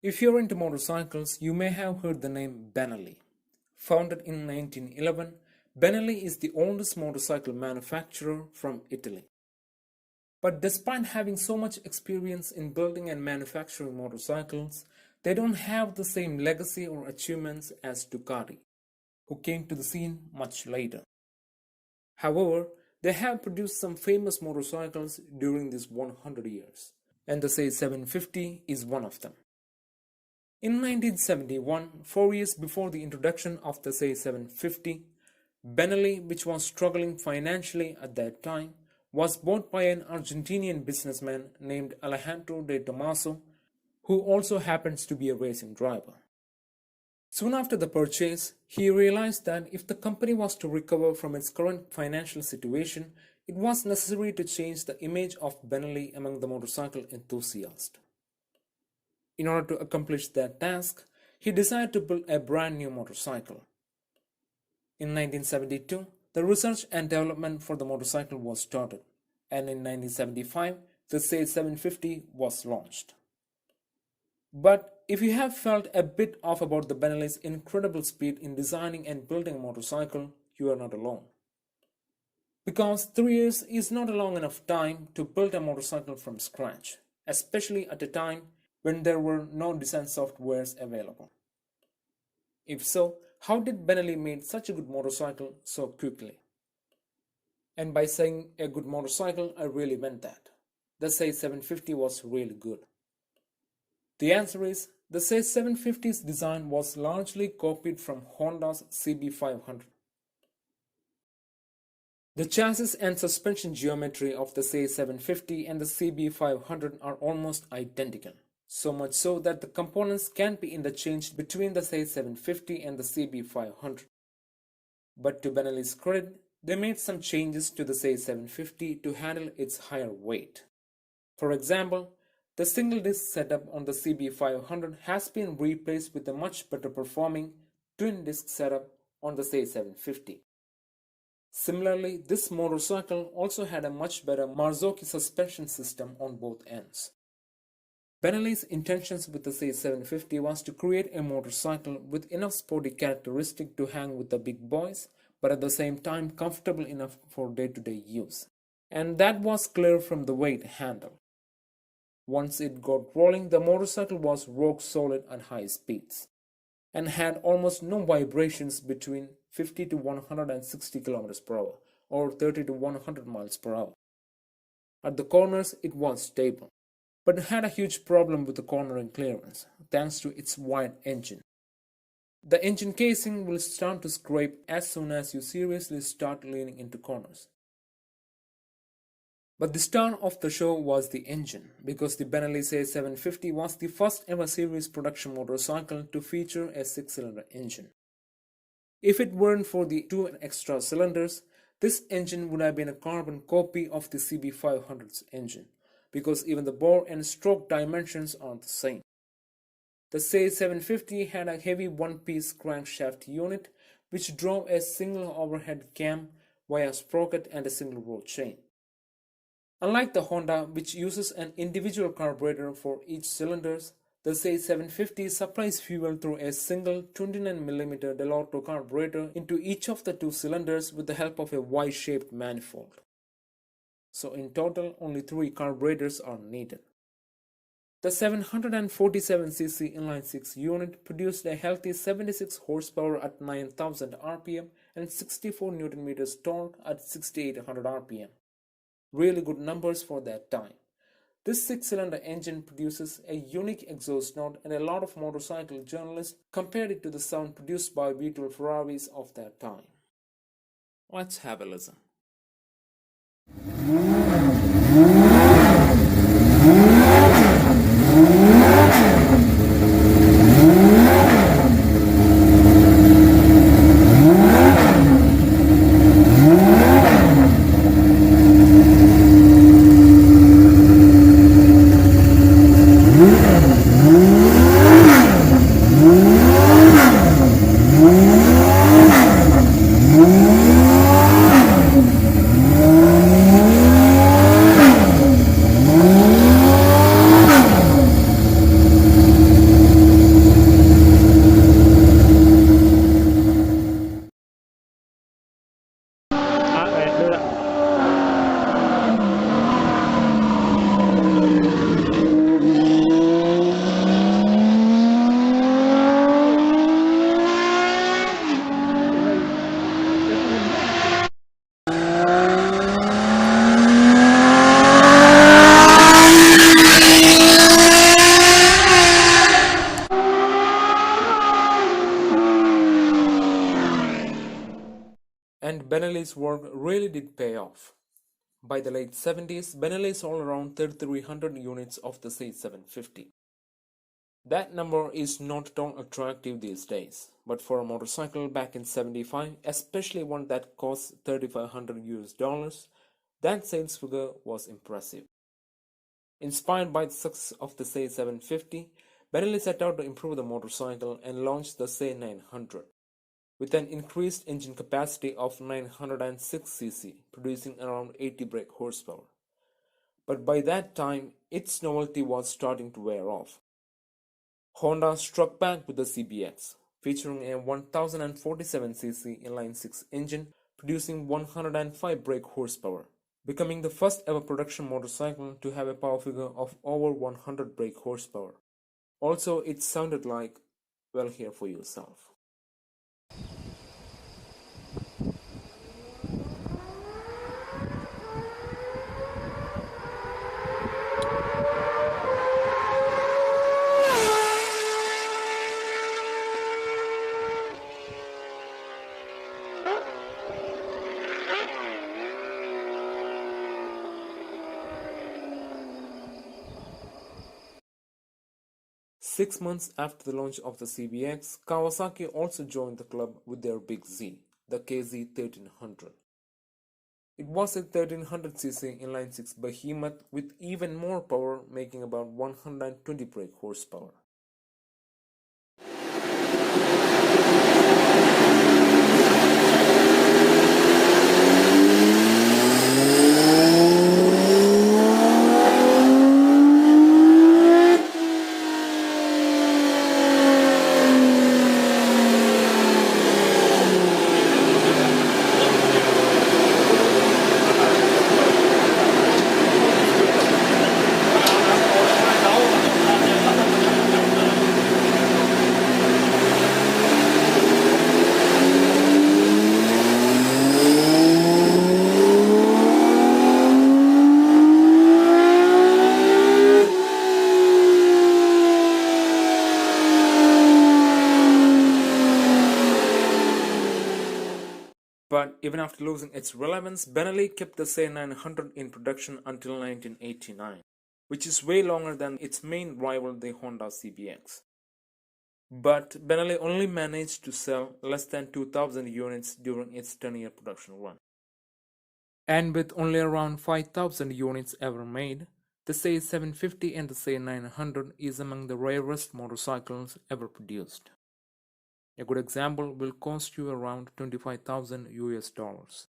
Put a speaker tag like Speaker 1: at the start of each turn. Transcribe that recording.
Speaker 1: If you're into motorcycles, you may have heard the name Benelli. Founded in 1911, Benelli is the oldest motorcycle manufacturer from Italy. But despite having so much experience in building and manufacturing motorcycles, they don't have the same legacy or achievements as Ducati, who came to the scene much later. However, they have produced some famous motorcycles during these 100 years, and the SEI 750 is one of them. In 1971, 4 years before the introduction of the SEI 750, Benelli, which was struggling financially at that time, was bought by an Argentinian businessman named Alejandro de Tomaso, who also happens to be a racing driver. Soon after the purchase, he realized that if the company was to recover from its current financial situation, it was necessary to change the image of Benelli among the motorcycle enthusiasts. In order to accomplish that task, he decided to build a brand new motorcycle. In 1972, the research and development for the motorcycle was started, and in 1975, the SEI 750 was launched. But if you have felt a bit off about the Benelli's incredible speed in designing and building a motorcycle, you are not alone. Because 3 years is not a long enough time to build a motorcycle from scratch, especially at a time when there were no design softwares available. If so, how did Benelli make such a good motorcycle so quickly? And by saying a good motorcycle, I really meant that. The SEI 750 was really good. The answer is, the SEI 750's design was largely copied from Honda's CB500. The chassis and suspension geometry of the SEI 750 and the CB500 are almost identical. So much so that the components can be interchanged between the SEI 750 and the CB500. But to Benelli's credit, they made some changes to the SEI 750 to handle its higher weight. For example, the single disc setup on the CB500 has been replaced with a much better performing twin disc setup on the SEI 750. Similarly, this motorcycle also had a much better Marzocchi suspension system on both ends. Benelli's intentions with the SEI 750 was to create a motorcycle with enough sporty characteristic to hang with the big boys, but at the same time comfortable enough for day-to-day use. And that was clear from the way it handled. Once it got rolling, the motorcycle was rock solid at high speeds, and had almost no vibrations between 50 to 160 km per hour, or 30 to 100 miles per hour. At the corners, it was stable, but had a huge problem with the cornering clearance, thanks to its wide engine. The engine casing will start to scrape as soon as you seriously start leaning into corners. But the star of the show was the engine, because the Benelli SEI 750 was the first ever series production motorcycle to feature a 6-cylinder engine. If it weren't for the 2 extra cylinders, this engine would have been a carbon copy of the CB500's engine, because even the bore and stroke dimensions are the same. The SEI 750 had a heavy one-piece crankshaft unit which drove a single overhead cam via sprocket and a single row chain. Unlike the Honda, which uses an individual carburetor for each cylinder, the SEI 750 supplies fuel through a single 29mm Dell'Orto carburetor into each of the 2 cylinders with the help of a Y-shaped manifold. So in total, only 3 carburetors are needed. The 747cc inline-6 unit produced a healthy 76 horsepower at 9000 rpm and 64 Nm torque at 6800 rpm. Really good numbers for that time. This 6-cylinder engine produces a unique exhaust note, and a lot of motorcycle journalists compared it to the sound produced by V12 Ferraris of that time. Let's have a listen. Benelli's work really did pay off. By the late 70s, Benelli sold around 3,300 units of the C750. That number is not at all attractive these days, but for a motorcycle back in 75, especially one that costs $3,500 that sales figure was impressive. Inspired by the success of the C750, Benelli set out to improve the motorcycle and launched the C900 with an increased engine capacity of 906cc, producing around 80 brake horsepower. But by that time, its novelty was starting to wear off. Honda struck back with the CBX, featuring a 1047cc inline-six engine producing 105 brake horsepower, becoming the first ever production motorcycle to have a power figure of over 100 brake horsepower. Also, it sounded like, well, hear for yourself. 6 months after the launch of the CBX, Kawasaki also joined the club with their big Z, the KZ1300. It was a 1300cc inline-six behemoth with even more power, making about 120 brake horsepower. But even after losing its relevance, Benelli kept the C900 in production until 1989, which is way longer than its main rival, the Honda CBX. But Benelli only managed to sell less than 2,000 units during its 10-year production run. And with only around 5,000 units ever made, the C750 and the C900 is among the rarest motorcycles ever produced. A good example will cost you around $25,000 US.